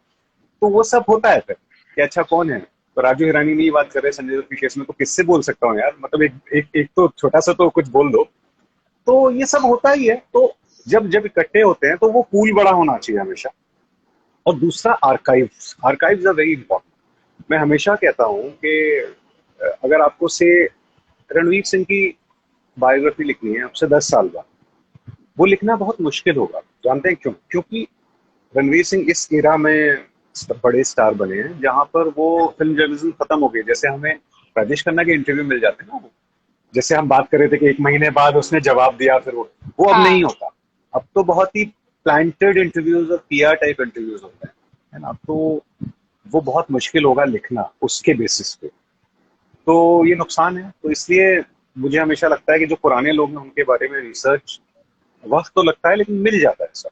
तो वो सब होता है फिर कि अच्छा कौन है. तो राजू हिरानी नहीं बात कर रहे संजय दत्त के केस में, तो किससे बोल सकता हूँ यार. मतलब एक तो छोटा सा तो कुछ बोल दो. तो ये सब होता ही है. तो जब जब इकट्ठे होते हैं तो वो पूल बड़ा होना चाहिए हमेशा. और दूसरा, आर्काइव्स आर वेरी इंपॉर्टेंट. मैं हमेशा कहता हूँ कि अगर आपको से रणवीर सिंह की बायोग्राफी लिखनी है आपसे 10 साल बाद, वो लिखना बहुत मुश्किल होगा. जानते हैं क्यों? क्योंकि रणवीर सिंह इस एरा में बड़े स्टार बने हैं जहां पर वो फिल्म जर्नलिज्म खत्म हो गई. जैसे हमें राजेश खन्ना के इंटरव्यू मिल जाते हैं ना, जैसे हम बात कर रहे थे कि 1 महीने बाद उसने जवाब दिया, फिर वो अब नहीं हाँ, होता. अब तो बहुत ही प्लांटेड इंटरव्यूज और पीआर टाइप इंटरव्यूज होते हैं, है ना. तो वो बहुत मुश्किल होगा लिखना उसके बेसिस पे. तो ये नुकसान है. तो इसलिए मुझे हमेशा लगता है कि जो पुराने लोग हैं उनके बारे में रिसर्च, वक्त तो लगता है लेकिन मिल जाता है सब.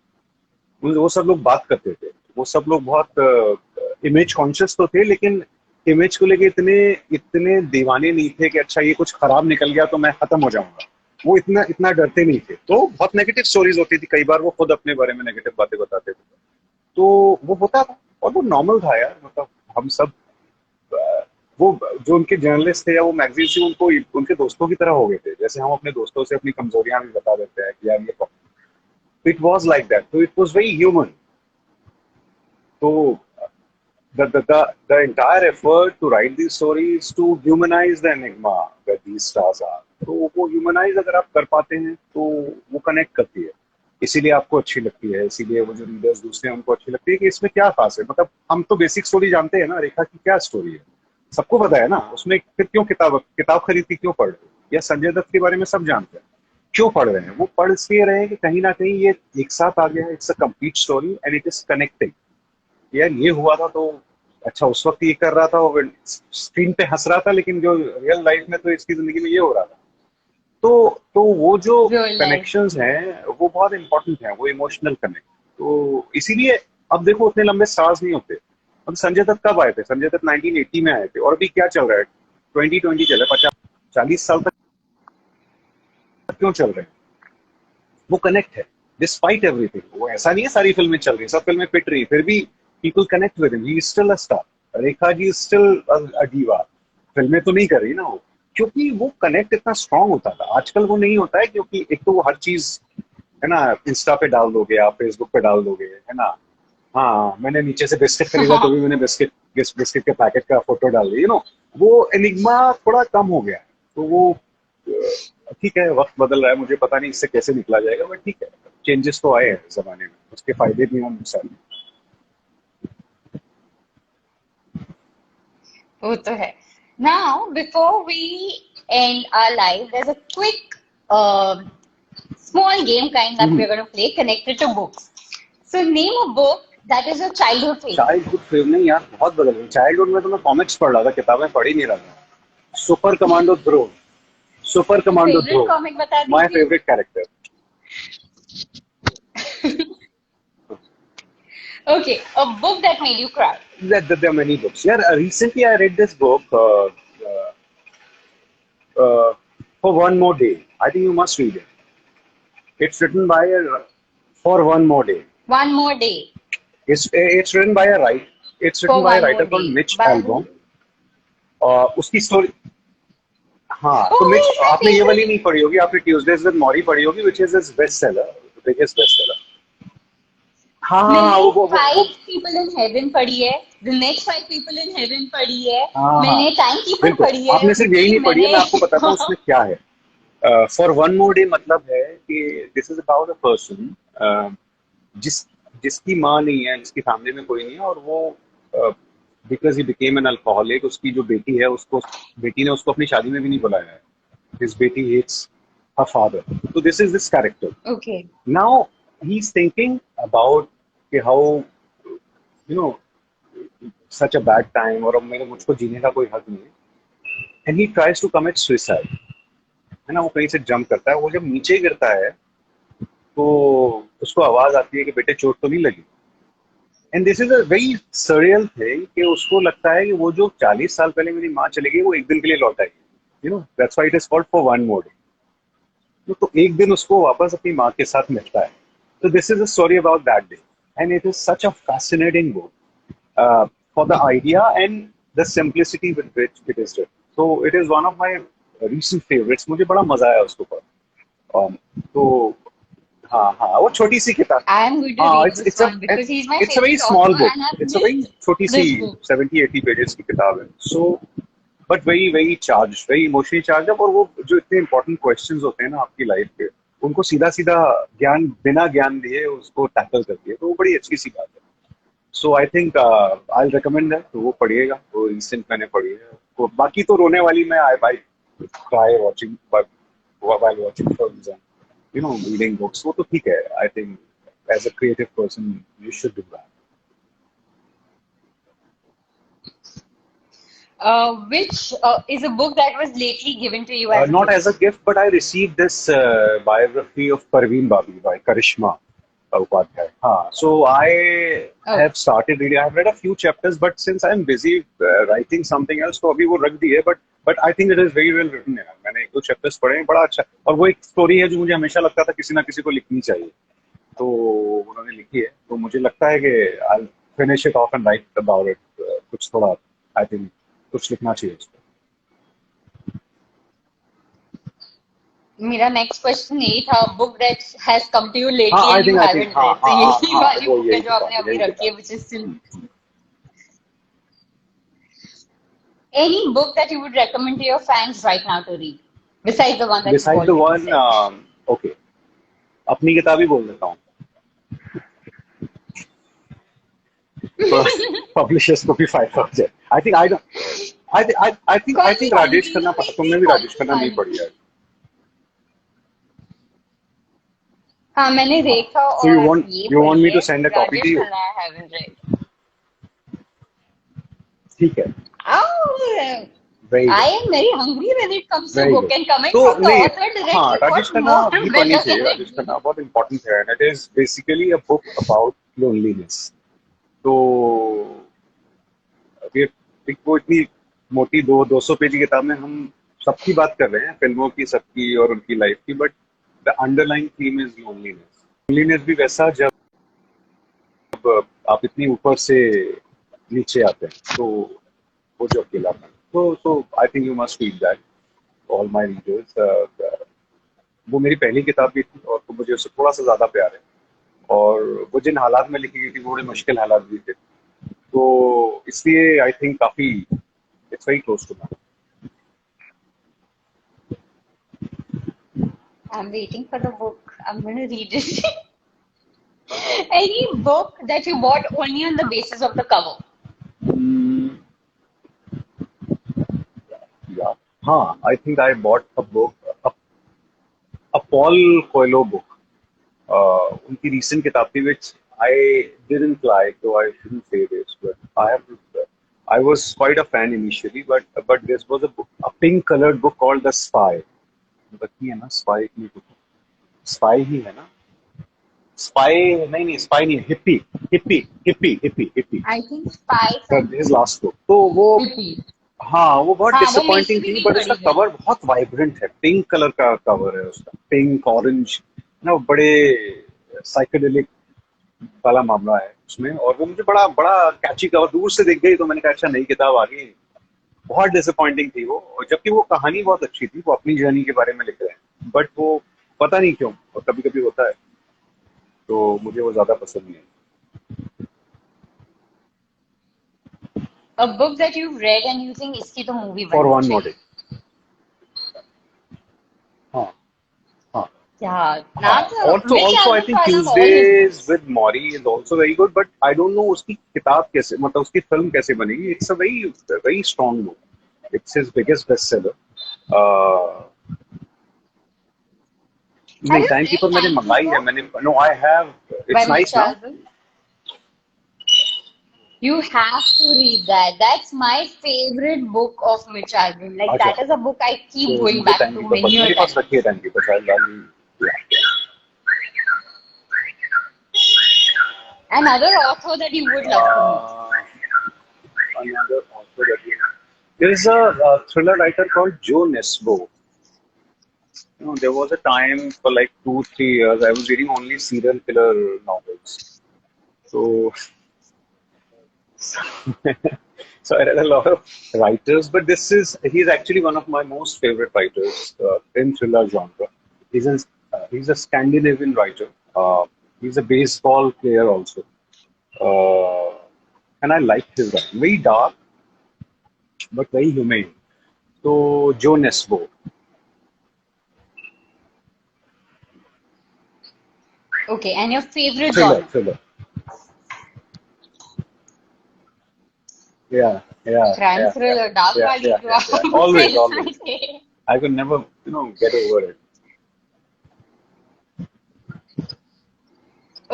वो सब लोग बात करते थे, वो सब लोग बहुत इमेज कॉन्शियस तो थे, लेकिन इमेज को लेके इतने इतने दीवाने नहीं थे कि अच्छा ये कुछ खराब निकल गया तो मैं खत्म हो जाऊंगा. वो इतना इतना डरते नहीं थे, तो बहुत नेगेटिव स्टोरीज होती थी, कई बार वो खुद अपने बारे में नेगेटिव बातें बताते थे, तो वो होता था और वो नॉर्मल था यार, मतलब हम सब वो जो उनके जर्नलिस्ट थे या वो मैगजीन थी, उनको उनके दोस्तों की तरह हो गए थे, जैसे हम अपने दोस्तों से अपनी कमजोरियां भी बता देते हैं कि यार ये इट वाज लाइक दैट, तो इट वाज वेरी ह्यूमन। तो the entire effort to write these stories to humanize the enigma that these stars are, तो वो ह्यूमनाइज अगर आप कर पाते हैं तो वो कनेक्ट करती है, इसीलिए आपको अच्छी लगती है, इसीलिए वो जो रीडर्स दूसरे हैं उनको अच्छी लगती है कि इसमें क्या खास है, मतलब हम तो बेसिक स्टोरी जानते हैं ना, रेखा की क्या स्टोरी है सबको पता है ना, उसमें फिर क्यों किताब किताब खरीदती क्यों पढ़ रहे हो, या संजय दत्त के बारे में सब जानते हैं, क्यों पढ़ रहे हैं, वो पढ़ इसलिए रहे हैं कि कहीं ना कहीं ये एक साथ आ गया है, it's a complete story and it is connecting, यार ये हुआ था तो अच्छा उस वक्त ये कर रहा था, वो स्क्रीन पे हंस रहा था, लेकिन जो रियल लाइफ में तो इसकी जिंदगी में ये हो रहा था, तो वो जो Real life. कनेक्शंस हैं वो बहुत इंपॉर्टेंट हैं, वो इमोशनल कनेक्ट, तो इसीलिए अब देखो उतने लंबे स्टार्स नहीं होते। अब संजय दत्त कब आए थे, संजय दत्त 1980 में आए थे, और अभी क्या चल रहा है, 2020 चल रहा है, 50 40 साल तक क्यों चल रहे हैं, वो कनेक्ट है डिस्पाइट एवरीथिंग, वो ऐसा नहीं है सारी फिल्में चल रही, सब फिल्में पिट रही, फिर भी people connect with him, he is still a star, Rekha ji is still a diva, फिल्में तो नहीं कर रही ना वो, क्योंकि वो कनेक्ट इतना स्ट्रांग होता था, आजकल वो नहीं होता है, क्योंकि एक तो वो हर चीज है ना इंस्टा पे डाल दोगे, आप फेसबुक पे डाल दोगे, है ना, हाँ मैंने नीचे से बिस्किट खरीदा तो भी मैंने बिस्किट के पैकेट का फोटो डाल दिया, वो एनिग्मा थोड़ा कम हो गया, तो वो ठीक है, वक्त बदल रहा है, मुझे पता नहीं इससे कैसे निकला जाएगा, बट ठीक है, चेंजेस तो आए हैं जमाने में, उसके फायदे भी हैं नुकसान भी। वो तो है. Now, before we end our live, there's a quick, small game kind that hmm. we're going to play connected to books. So, name a book that is your childhood favorite. Childhood favourite नहीं यार, बहुत बदल गई, childhood में तो मैं comics पढ़ रहा था, किताबें पढ़ ही नहीं रहा था, सुपर कमांडो ध्रुव, सुपर तो कमांडो फेवरेट ध्रुव, कॉमिक बता माय दीजिए. Favourite character. Okay, a book that made you cry. There are many books. Yeah, recently I read this book, uh, For One More Day. I think you must read it. It's written by a For One More Day. One More Day. It's written by a writer. It's written For by a One More writer called Day. Mitch By Albom. who? उसकी story, हाँ तो Oh, Mitch, he's my आपने ये वाली favorite. नहीं पढ़ी होगी, आपने ट्यूजडेज विद मॉरी पढ़ी होगी, which is his best seller, biggest best seller. हाँ हाँ हाँ, मैंने वो फाइव पीपल इन हेवन पढ़ी है. The next five people in heaven पढ़ी है. हाँ हाँ मैंने टाइम कीपर बिल्कुल, पढ़ी है. आपने सिर्फ यही नहीं पढ़ी है, मैंने मैं आपको बताता हूँ उसमें क्या है। फॉर वन मोर डे मतलब है कि this is about a person जिस जिसकी माँ नहीं है, जिसकी फैमिली में कोई नहीं है, और वो because he became an alcoholic, उसकी जो बेटी है उसको, बेटी ने उसको अपनी शादी में भी नहीं बुलाया है, हिज बेटी हेट्स हर फादर, तो this is this character. Okay. Now he is thinking about कि how you know such a bad time, और अब मेरे मुझको जीने का कोई हक नहीं है, and he tries to commit suicide, है ना, वो कहीं से जंप करता है, वो जब नीचे गिरता है तो उसको आवाज आती है कि बेटे चोट तो नहीं लगी, and this is a very surreal thing, कि उसको लगता है कि वो जो 40 साल पहले मेरी माँ चली गई वो एक दिन के लिए लौट आएगी, that's why it is called for one more day, तो एक दिन उसको वापस अपनी माँ के साथ मिलता है, तो this is a story about that day, and it is such a fascinating book for the idea and the simplicity with which it is written. So it is one of my recent favorites. मुझे बड़ा मजा आया उसको पढ़। तो हाँ हाँ, वो छोटी सी किताब, I am going to हाँ read it's this it's a one because he's my it's a very favorite small author book. and I've It's a very missed छोटी सी this book. 70-80 पेजेस की किताब है। So but very very charged, very emotionally charged up, और वो जो इतने important questions होते हैं ना आपकी लाइफ के, उनको सीधा सीधा ज्ञान बिना ज्ञान दिए उसको टैकल करती है, तो वो बड़ी अच्छी सी बात है। So I think I recommend that, तो वो पढ़िएगा, वो रिसेंट मैंने पढ़ी है, तो बाकी तो रोने वाली मैं I try watching while watching films and reading books, वो तो ठीक है, I think as a creative person you should do that. Which is a book that was lately given to you as a Not gift. as a gift, but I received this biography of Parveen Babi by Karishma. Upadhyay. So I Oh, have started reading. I have read a few chapters, but since I'm busy writing something else, तो अभी वो रख दी है. But I think it is very well written है. मैंने एक दो chapters पढ़े हैं, बड़ा अच्छा. और वो एक story है जो मुझे हमेशा लगता था किसी ना किसी को लिखनी चाहिए. तो उन्होंने लिखी है. तो मुझे लगता है कि I'll finish it off and write about it. कुछ थोड़ा I think कुछ लिखना चाहिए उसको. मेरा नेक्स्ट क्वेश्चन यही था, book that has come to you हाँ, lately I and you think haven't हाँ रेड, तो हाँ हाँ यही हाँ वाली वो बुक है यही जो आपने किताब है, अभी यही रखी है, किताब व्हिच इज स्टिल है. Any book that you would recommend to your fans right now to read besides the one that you've Beside the already one, said. okay, अपनी किताब ही बोल देता हूँ. तो पब्लिशर्स को भी फायदा हो जाए. आई थिंक आई डोंट आई कोई नहीं, थिंक राजेश अंग्रेजी खन्ना में तुमने इतनी भी राजेश कॉपी खन्ना नहीं आई. पढ़ी है. हाँ, मैंने हाँ. देखा सो यू और वांट ये यू वांट पढ़ी मी है. To send a copy to Rajesh you. Khanna I haven't read. ठीक है. Oh, very I good. am very hungry when it comes to very book, good. and coming तो from the नहीं. author हाँ, directly, Rajesh what Khanna more भी पढ़नी better चाहिए. can it Rajesh be? Khanna बहुत important है. And it is basically a book about loneliness. तो ये एक वो इतनी मोटी 200 पेज की किताब में हम सबकी बात कर रहे हैं, फिल्मों की, सबकी और उनकी लाइफ की. But the underlying theme is loneliness. Loneliness भी वैसा जब आप इतनी ऊपर से नीचे आते हैं, तो वो जो अकेलापन. तो I think you must read that, all my readers. वो मेरी पहली किताब भी थी और तो मुझे उससे थोड़ा सा ज्यादा प्यार है. और वो जिन हालात में लिखी गई थी वो बड़े मुश्किल हालात भी थे. तो इसलिए आई थिंक काफी it's very close to my. I'm waiting for the book. I'm going to read it. Any book that you bought only on the basis of the cover? Yeah. I think I bought a book, a Paul Coelho book. उनकी recent किताब थी, which I didn't like, so I shouldn't say this, but I was quite a fan initially, but this was a pink colored book called The Spy. बची है ना spy की book. Spy ही है ना. Spy नहीं, spy नहीं, hippie. Hippie I think Spy his something. Last book. तो वो Hippie. हाँ, वो बहुत हाँ, वो मेरी डिसअपॉइंटिंग भी थी. नहीं बट उसका पढ़ी गई. कवर बहुत वाइब्रेंट है. पिंक कलर का कवर है उसका. पिंक ऑरेंज ना, बड़े साइकेडेलिक वाला मामला है उसमें. और वो मुझे बड़ा बड़ा कैची कवर दूर से दिख गई, तो मैंने कहा अच्छा नई किताब आ गई. बहुत डिसअपॉइंटिंग थी वो. और जबकि वो कहानी बहुत अच्छी थी, वो अपनी जर्नी के बारे में लिख रहे हैं, बट वो पता नहीं क्यों, और कभी कभी होता है, तो मुझे वो ज्यादा पसंद नहीं है. A book that you've read and you think इसकी तो मूवी फॉर बननी वन मोर डे. चाहिए. हाँ हाँ Yeah, हाँ. Mitch Also I Albom, think I love all his Tuesdays books. with Maury is also very good, but I don't know उसकी किताब कैसे, मतलब उसकी फिल्म कैसे बनेगी. It's a very strong book. It's his biggest bestseller. Uh, Have नहीं, you timekeeper read मैंने मंगाई है. Timekeeper मैंने no I have. by it's Mitch nice ना. Albom? You have to read that. That's my favorite book of Mitch Albom. Like अच्छा, that is a book I keep तो going मुझे back to timekeeper many a मेरे पास time. रखी है. Timekeeper शायद डाल. Another author that you would love to meet. Another author that there is a thriller writer called Joe Nesbo. There was a time for like 2-3 years I was reading only serial killer novels. So, so I read a lot of writers, but he's actually one of my most favorite writers in thriller genre. He's a Scandinavian writer. He's a baseball player also, and I like his writing. Very dark, but very humane. So Joe Nesbo. Okay, and your favorite Thriller, genre? thriller. Yeah, yeah, Crime yeah, yeah, thriller, dark yeah, वाली yeah, जो yeah, yeah. आप Always, film always. में थे. I could never, get over it.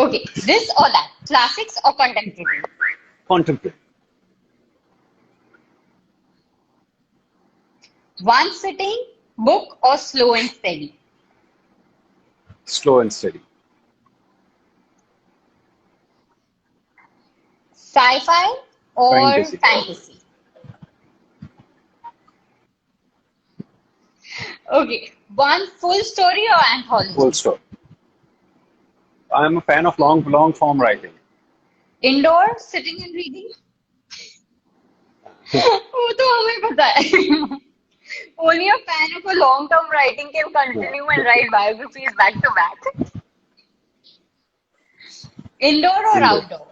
Okay, this or that, classics or contemporary? Contemporary, One sitting, book or slow and steady? slow and steady. Sci-fi or Fantasy. fantasy? Okay, one full story or Full anthology? stop. I'm a fan of long form writing. Indoor, sitting and reading? वो तो हमें पता है. Only a fan of a long-term writing can continue and write biographies back to back. Indoor or Indoor. outdoor?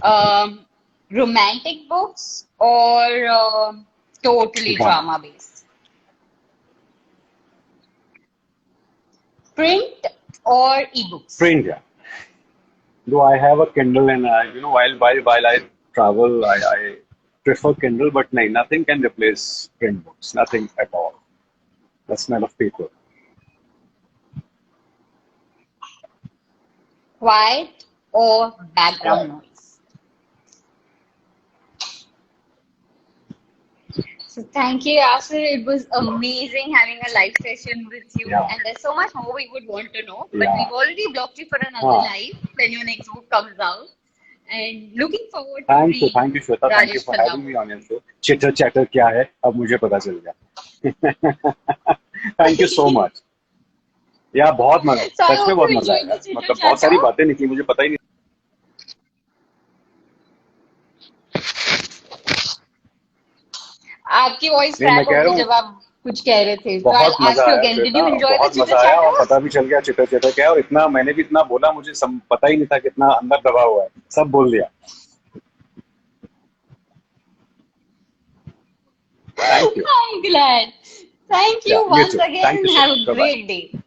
Um, Romantic books or totally Drama. drama based? Print or ebooks? Print, yeah. Though I have a Kindle and while I travel, I prefer Kindle, but no, nothing can replace print books. Nothing at all. The smell of paper. Quiet or background Quiet. noise? So thank you, Yasir. It was amazing having a live session with you, Yeah. and there's so much more we would want to know. But Yeah. we've already blocked you for another Ah. live when your next book comes out. And looking forward to read Thank you, Shweta. Thank you Rajesh for Khanna having me book. on your show. Chitter chatter क्या है? अब मुझे पता चल गया. Thank you so much. या बहुत मजा, So I सच में hope बहुत you मजा enjoyed आया. the chitter मतलब बहुत सारी chatter. बातें निकली, मुझे पता ही नहीं. आपकी वॉइस नहीं, मैं क्रैक हो कह गई रहा हूँ जब आप कुछ कह रहे थे. So बहुत I'll मजा ask you आया again. Did Shweta, you enjoy the बहुत chitter मजा आया और chatter? पता भी चल गया चिटर चिटर क्या है और इतना मैंने भी इतना बोला मुझे पता ही नहीं था कितना अंदर दबा हुआ है सब बोल दिया. Thank you. I'm glad. Thank या you you once too. Thank again. You so Have much. a bye bye. great day.